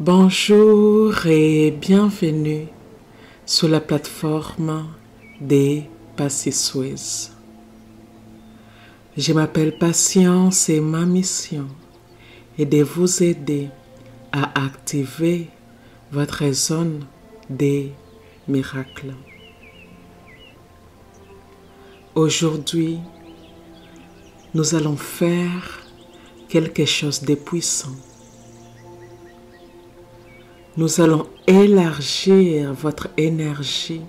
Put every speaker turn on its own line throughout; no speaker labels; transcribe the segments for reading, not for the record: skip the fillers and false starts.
Bonjour et bienvenue sur la plateforme des Passisouises. Je m'appelle Patience et ma mission est de vous aider à activer votre zone des miracles. Aujourd'hui, nous allons faire quelque chose de puissant. Nous allons élargir votre énergie,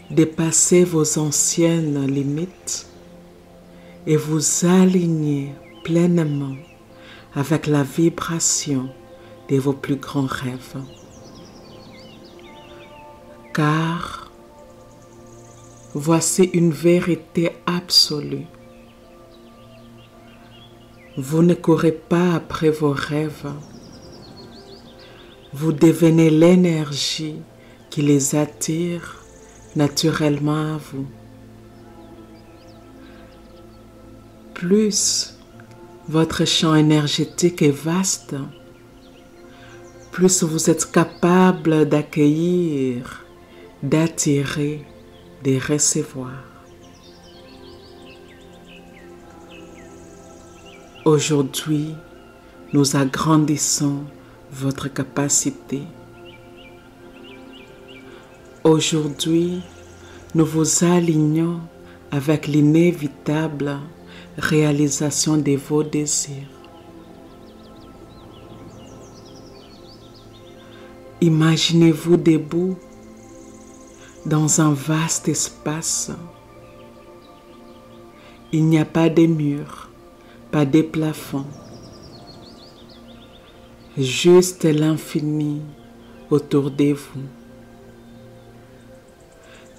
dépasser vos anciennes limites et vous aligner pleinement avec la vibration de vos plus grands rêves. Car voici une vérité absolue. Vous ne courez pas après vos rêves. Vous devenez l'énergie qui les attire naturellement à vous. Plus votre champ énergétique est vaste, plus vous êtes capable d'accueillir, d'attirer, de recevoir. Aujourd'hui, nous agrandissons votre capacité. Aujourd'hui, nous vous alignons avec l'inévitable réalisation de vos désirs. Imaginez-vous debout dans un vaste espace. Il n'y a pas de murs, pas de plafond. Juste l'infini autour de vous.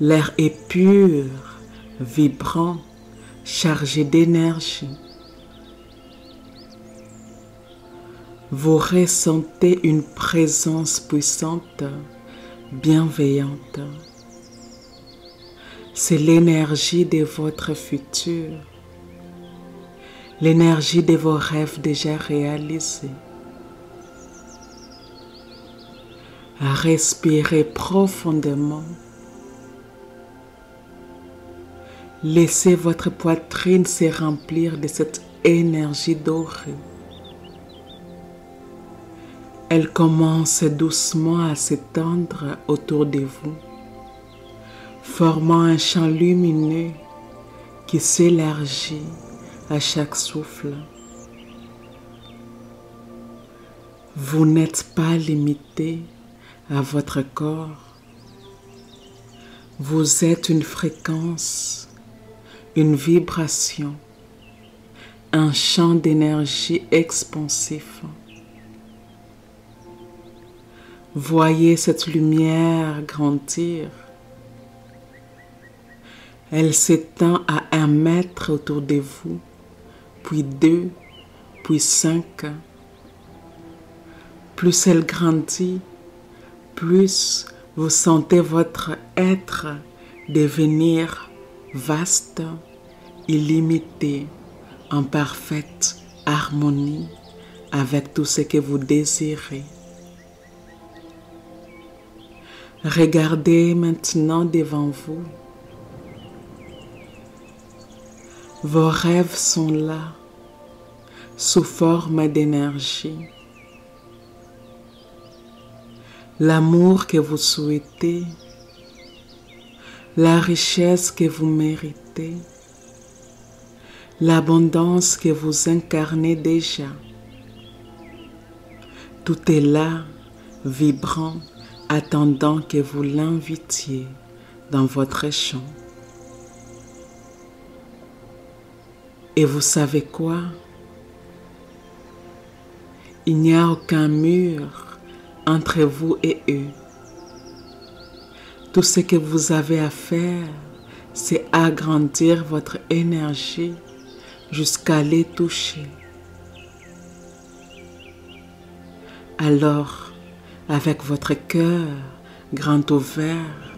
L'air est pur, vibrant, chargé d'énergie. Vous ressentez une présence puissante, bienveillante. C'est l'énergie de votre futur, l'énergie de vos rêves déjà réalisés. Respirez profondément. Laissez votre poitrine se remplir de cette énergie dorée. Elle commence doucement à s'étendre autour de vous, formant un champ lumineux qui s'élargit à chaque souffle. Vous n'êtes pas limité à votre corps. Vous êtes une fréquence, une vibration, un champ d'énergie expansif. Voyez cette lumière grandir. Elle s'étend à 1 mètre autour de vous, puis 2, puis 5. Plus elle grandit, plus vous sentez votre être devenir vaste, illimité, en parfaite harmonie avec tout ce que vous désirez. Regardez maintenant devant vous. Vos rêves sont là, sous forme d'énergie. L'amour que vous souhaitez, la richesse que vous méritez, l'abondance que vous incarnez déjà. Tout est là, vibrant, attendant que vous l'invitiez dans votre champ. Et vous savez quoi? Il n'y a aucun mur entre vous et eux. Tout ce que vous avez à faire, c'est agrandir votre énergie jusqu'à les toucher. Alors, avec votre cœur grand ouvert,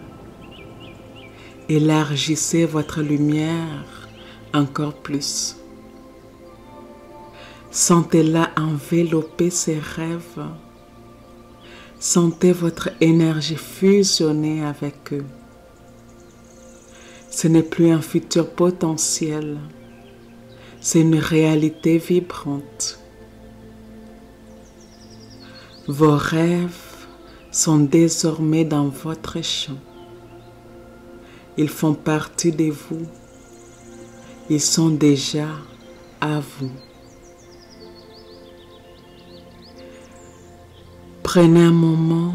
élargissez votre lumière encore plus. Sentez-la envelopper ses rêves Sentez votre énergie fusionner avec eux. Ce n'est plus un futur potentiel, c'est une réalité vibrante. Vos rêves sont désormais dans votre champ. Ils font partie de vous. Ils sont déjà à vous. Prenez un moment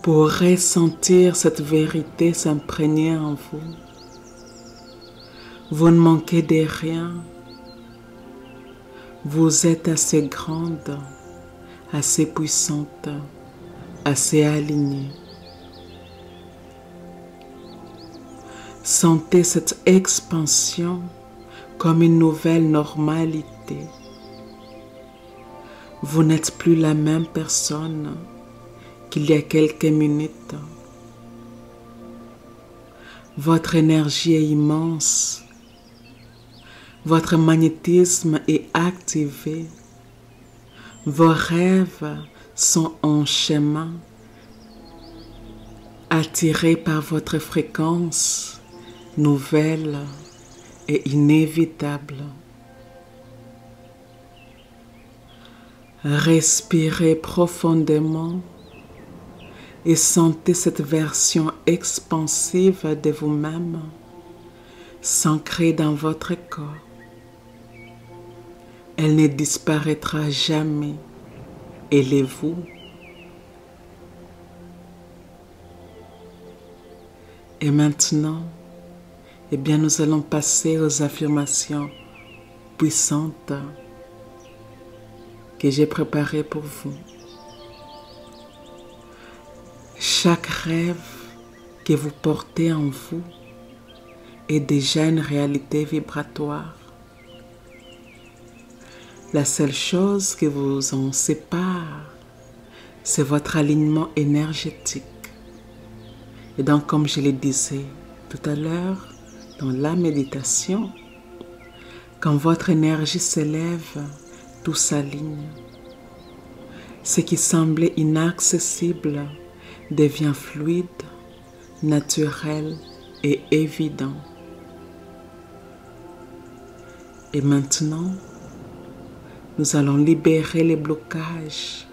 pour ressentir cette vérité s'imprégner en vous. Vous ne manquez de rien. Vous êtes assez grande, assez puissante, assez alignée. Sentez cette expansion comme une nouvelle normalité. Vous n'êtes plus la même personne qu'il y a quelques minutes. Votre énergie est immense. Votre magnétisme est activé. Vos rêves sont en chemin, attirés par votre fréquence nouvelle et inévitable. Respirez profondément et sentez cette version expansive de vous-même s'ancrer dans votre corps. Elle ne disparaîtra jamais. Elle est vous. Et maintenant, nous allons passer aux affirmations puissantes que j'ai préparées pour vous. Chaque rêve que vous portez en vous est déjà une réalité vibratoire. La seule chose qui vous en sépare, c'est votre alignement énergétique. Et donc, comme je le disais tout à l'heure, dans la méditation, quand votre énergie s'élève, tout s'aligne. Ce qui semblait inaccessible devient fluide, naturel et évident. Et maintenant, nous allons libérer les blocages,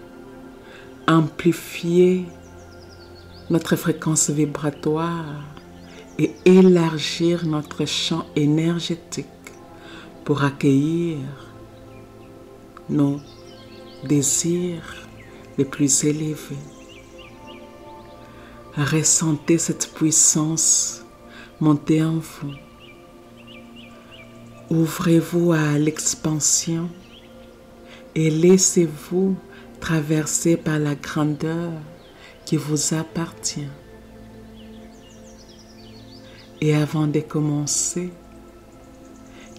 amplifier notre fréquence vibratoire et élargir notre champ énergétique pour accueillir nos désirs les plus élevés. Ressentez cette puissance monter en vous. Ouvrez-vous à l'expansion et laissez-vous traverser par la grandeur qui vous appartient. Et avant de commencer,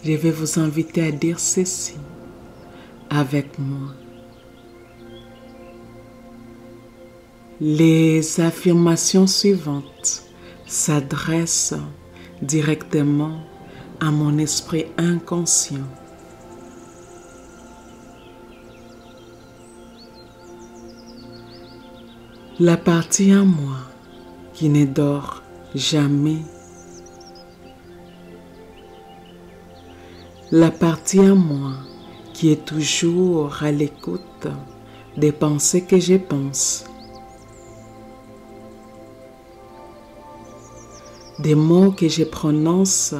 je vais vous inviter à dire ceci avec moi. Les affirmations suivantes s'adressent directement à mon esprit inconscient. La partie en moi qui ne dort jamais. La partie en moi qui est toujours à l'écoute des pensées que je pense. Des mots que je prononce.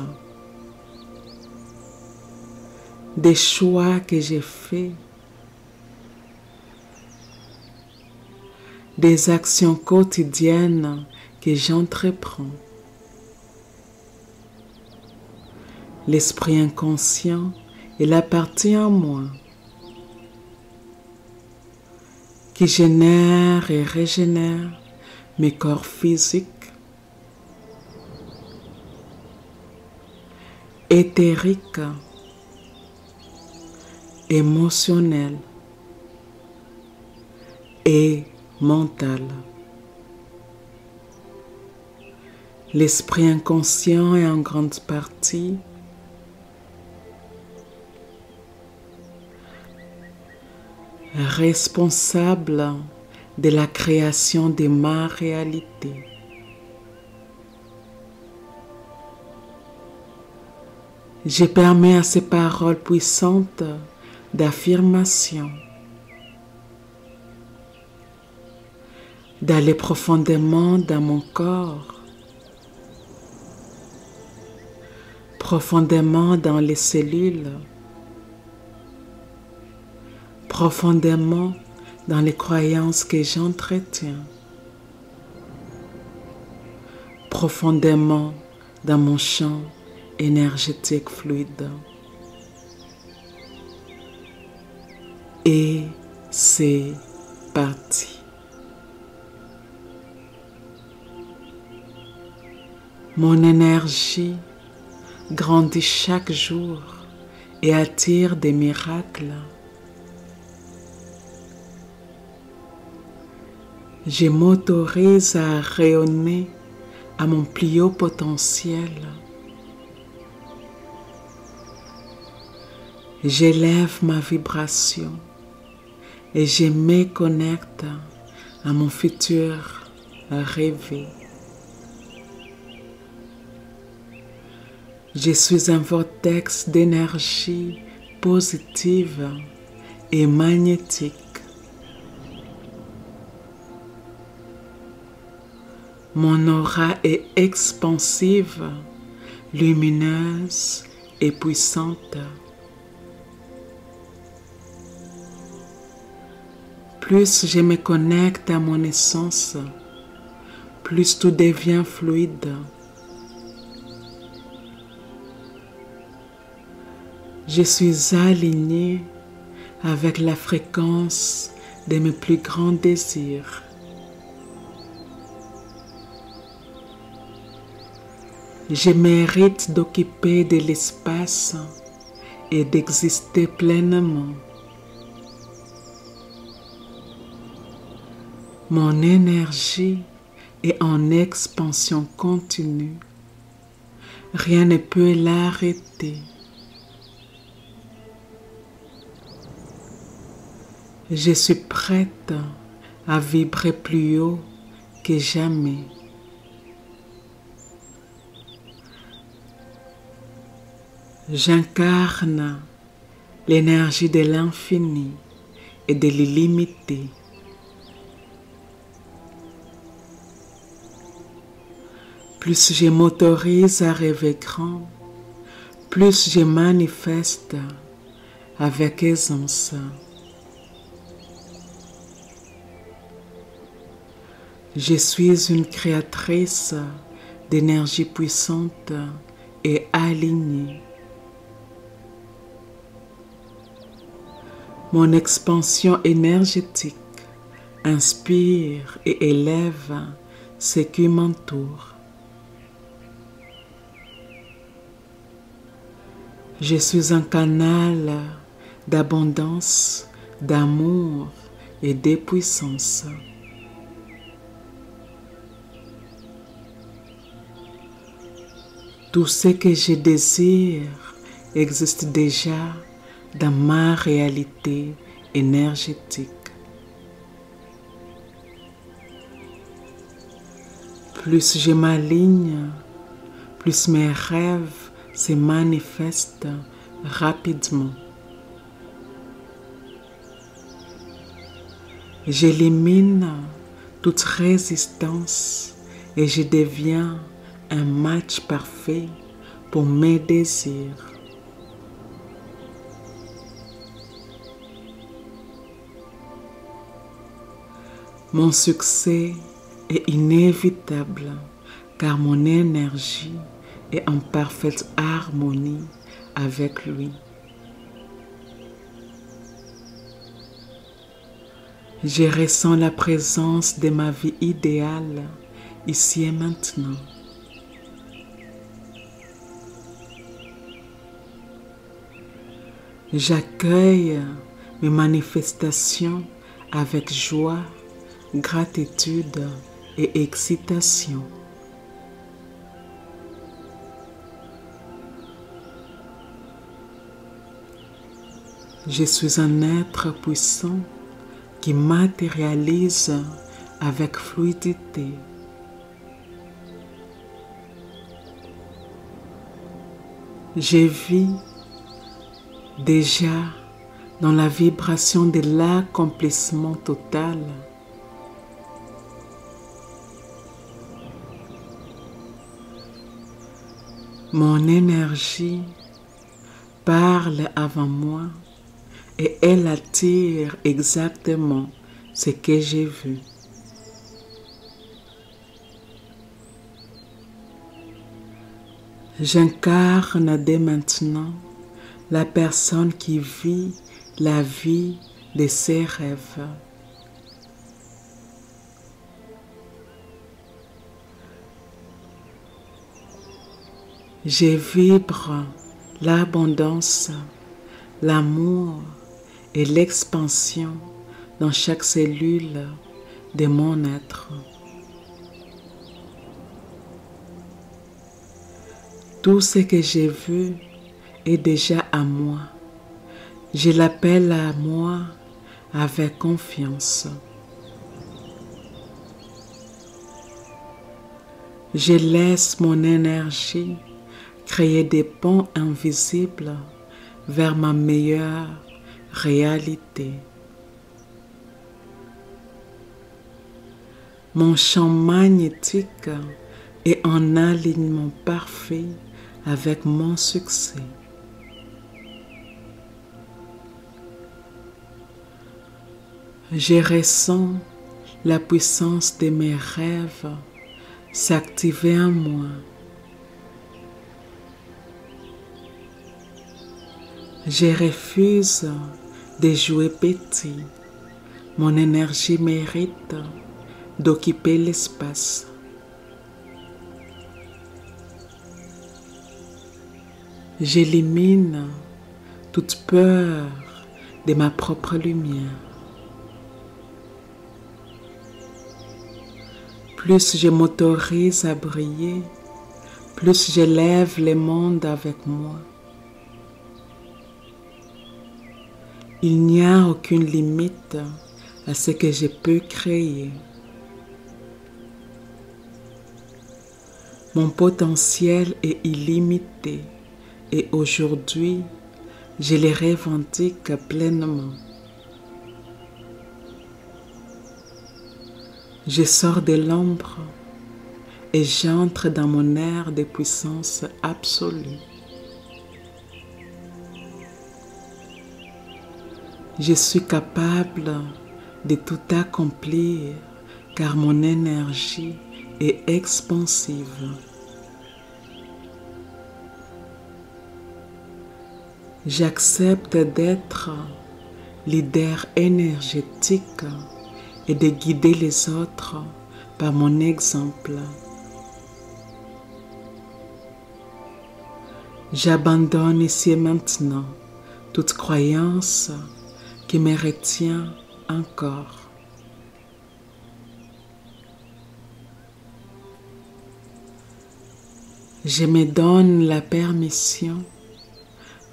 Des choix que j'ai faits. Des actions quotidiennes que j'entreprends. L'esprit inconscient est la partie en moi qui génère et régénère mes corps physiques, éthériques, émotionnels et mental. L'esprit inconscient est en grande partie responsable de la création de ma réalité. Je permets à ces paroles puissantes d'affirmation d'aller profondément dans mon corps, profondément dans les cellules, profondément dans les croyances que j'entretiens, profondément dans mon champ énergétique fluide. Et c'est parti. Mon énergie grandit chaque jour et attire des miracles. Je m'autorise à rayonner à mon plus haut potentiel. J'élève ma vibration et je me connecte à mon futur rêvé. Je suis un vortex d'énergie positive et magnétique. Mon aura est expansive, lumineuse et puissante. Plus je me connecte à mon essence, plus tout devient fluide. Je suis aligné avec la fréquence de mes plus grands désirs. Je mérite d'occuper de l'espace et d'exister pleinement. Mon énergie est en expansion continue. Rien ne peut l'arrêter. Je suis prête à vibrer plus haut que jamais. J'incarne l'énergie de l'infini et de l'illimité. Plus je m'autorise à rêver grand, plus je manifeste avec aisance. Je suis une créatrice d'énergie puissante et alignée. Mon expansion énergétique inspire et élève ce qui m'entoure. Je suis un canal d'abondance, d'amour et de puissance. Tout ce que je désire existe déjà dans ma réalité énergétique. Plus je m'aligne, plus mes rêves se manifestent rapidement. J'élimine toute résistance et je deviens un match parfait pour mes désirs. Mon succès est inévitable car mon énergie est en parfaite harmonie avec lui. Je ressens la présence de ma vie idéale ici et maintenant. J'accueille mes manifestations avec joie, gratitude et excitation. Je suis un être puissant, qui matérialise avec fluidité. Je vis déjà dans la vibration de l'accomplissement total. Mon énergie parle avant moi et elle attire exactement ce que j'ai vu. J'incarne dès maintenant la personne qui vit la vie de ses rêves. Je vibre l'abondance, l'amour et l'expansion dans chaque cellule de mon être. Tout ce que j'ai vu est déjà à moi. Je l'appelle à moi avec confiance. Je laisse mon énergie créer des ponts invisibles vers ma meilleure réalité. Mon champ magnétique est en alignement parfait avec mon succès. Je ressens la puissance de mes rêves s'activer en moi. Je refuse de jouer petit. Mon énergie mérite d'occuper l'espace. J'élimine toute peur de ma propre lumière. Plus je m'autorise à briller, plus j'élève le monde avec moi. Il n'y a aucune limite à ce que je peux créer. Mon potentiel est illimité et aujourd'hui, je le revendique pleinement. Je sors de l'ombre et j'entre dans mon ère de puissance absolue. Je suis capable de tout accomplir car mon énergie est expansive. J'accepte d'être leader énergétique et de guider les autres par mon exemple. J'abandonne ici et maintenant toute croyance qui me retient encore. Je me donne la permission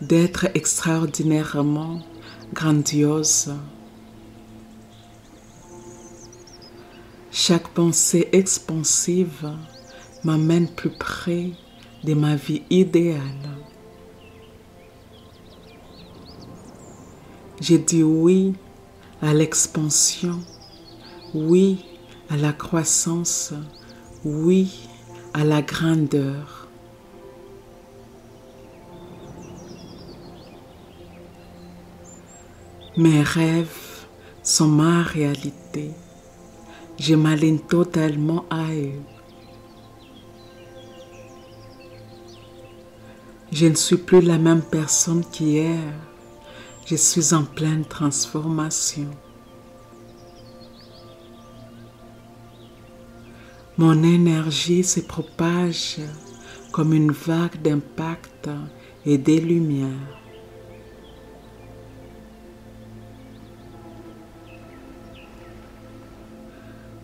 d'être extraordinairement grandiose. Chaque pensée expansive m'amène plus près de ma vie idéale. Je dis oui à l'expansion, oui à la croissance, oui à la grandeur. Mes rêves sont ma réalité. Je m'aligne totalement à eux. Je ne suis plus la même personne qu'hier. Je suis en pleine transformation. Mon énergie se propage comme une vague d'impact et de lumière.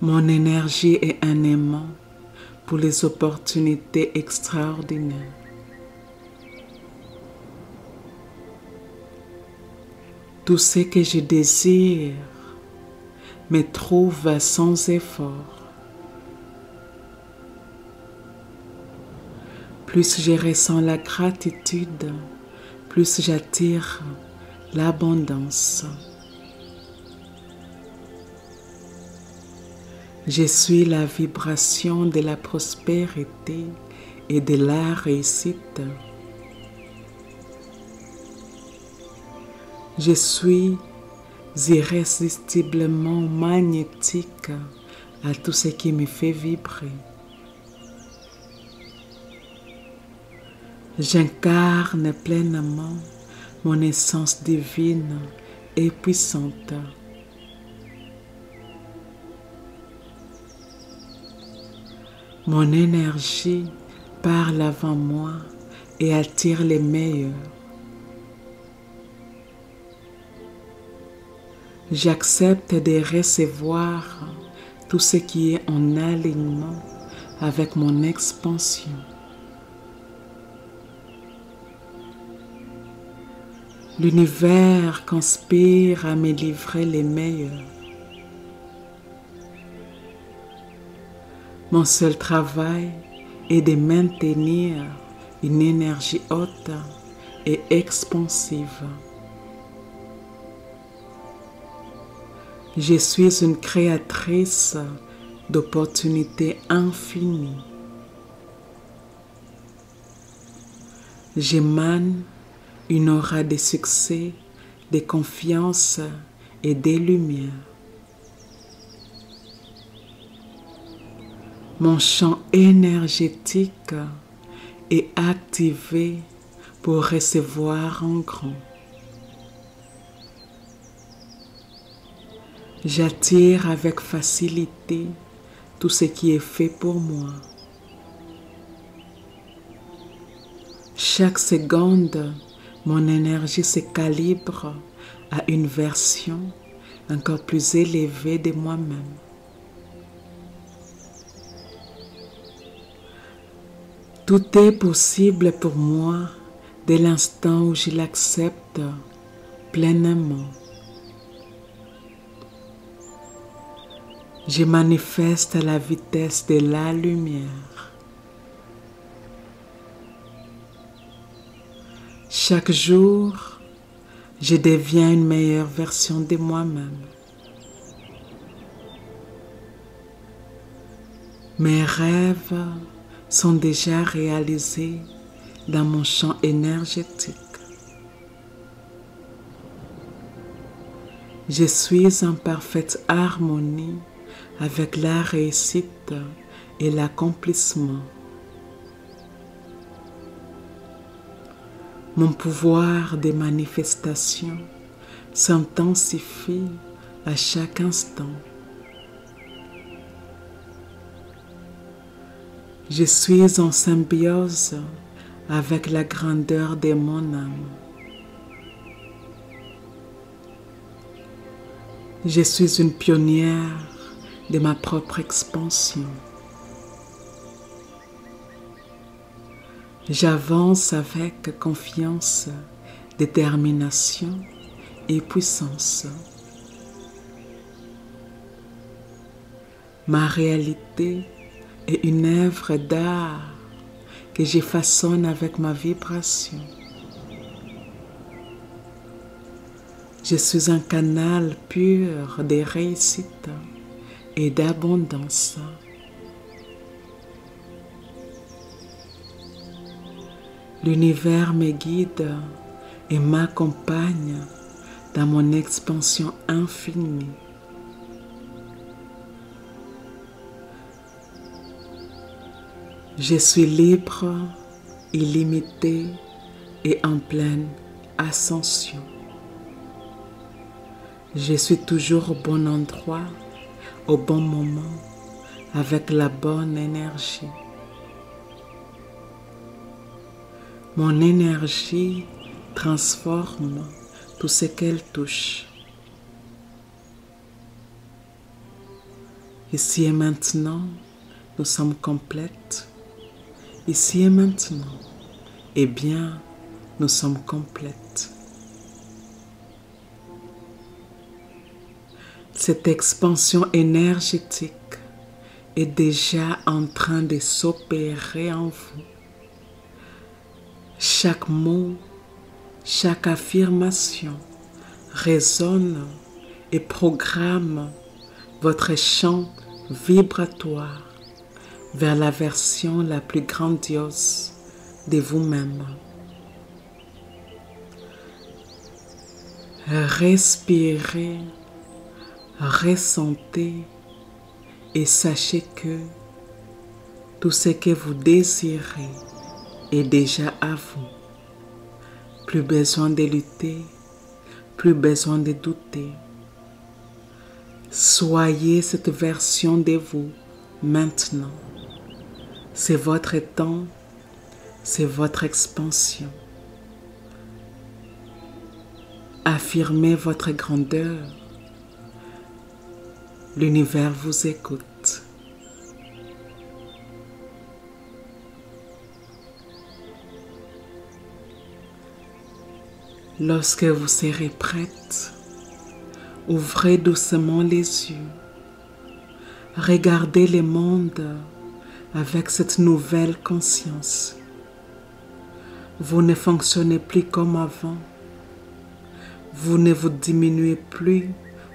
Mon énergie est un aimant pour les opportunités extraordinaires. Tout ce que je désire me trouve sans effort. Plus je ressens la gratitude, plus j'attire l'abondance. Je suis la vibration de la prospérité et de la réussite. Je suis irrésistiblement magnétique à tout ce qui me fait vibrer. J'incarne pleinement mon essence divine et puissante. Mon énergie parle avant moi et attire les meilleurs. J'accepte de recevoir tout ce qui est en alignement avec mon expansion. L'univers conspire à me livrer les meilleurs. Mon seul travail est de maintenir une énergie haute et expansive. Je suis une créatrice d'opportunités infinies. J'émane une aura de succès, de confiance et de lumière. Mon champ énergétique est activé pour recevoir en grand. J'attire avec facilité tout ce qui est fait pour moi. Chaque seconde, mon énergie se calibre à une version encore plus élevée de moi-même. Tout est possible pour moi dès l'instant où je l'accepte pleinement. Je manifeste à la vitesse de la lumière. Chaque jour, je deviens une meilleure version de moi-même. Mes rêves sont déjà réalisés dans mon champ énergétique. Je suis en parfaite harmonie avec la réussite et l'accomplissement. Mon pouvoir de manifestation s'intensifie à chaque instant. Je suis en symbiose avec la grandeur de mon âme. Je suis une pionnière de ma propre expansion. J'avance avec confiance, détermination et puissance. Ma réalité est une œuvre d'art que je façonne avec ma vibration. Je suis un canal pur de réussite et d'abondance. L'univers me guide et m'accompagne dans mon expansion infinie. Je suis libre, illimité et en pleine ascension. Je suis toujours au bon endroit, au bon moment, avec la bonne énergie. Mon énergie transforme tout ce qu'elle touche. Ici et maintenant, nous sommes complètes. Ici et maintenant, eh bien, nous sommes complètes. Cette expansion énergétique est déjà en train de s'opérer en vous. Chaque mot, chaque affirmation résonne et programme votre champ vibratoire vers la version la plus grandiose de vous-même. Respirez, ressentez et sachez que tout ce que vous désirez est déjà à vous. Plus besoin de lutter, plus besoin de douter. Soyez cette version de vous maintenant. C'est votre temps, c'est votre expansion. Affirmez votre grandeur. L'univers vous écoute. Lorsque vous serez prête, ouvrez doucement les yeux. Regardez le monde avec cette nouvelle conscience. Vous ne fonctionnez plus comme avant. Vous ne vous diminuez plus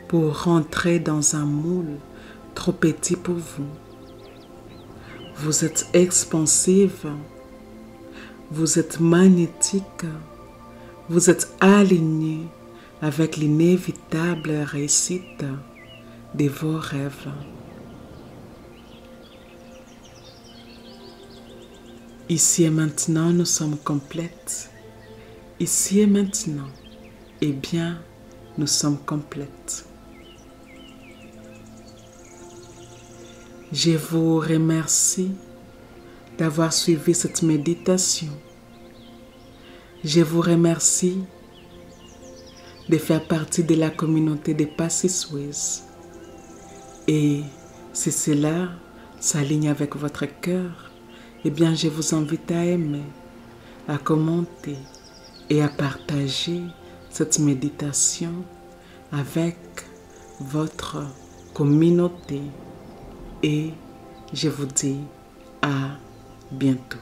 pour rentrer dans un moule trop petit pour vous. Vous êtes expansive, vous êtes magnétique, vous êtes aligné avec l'inévitable réussite de vos rêves. Ici et maintenant, nous sommes complètes. Ici et maintenant, eh bien, nous sommes complètes. Je vous remercie d'avoir suivi cette méditation. Je vous remercie de faire partie de la communauté des Passy-Swiss. Et si cela s'aligne avec votre cœur, eh bien, je vous invite à aimer, à commenter et à partager cette méditation avec votre communauté. Et je vous dis à bientôt.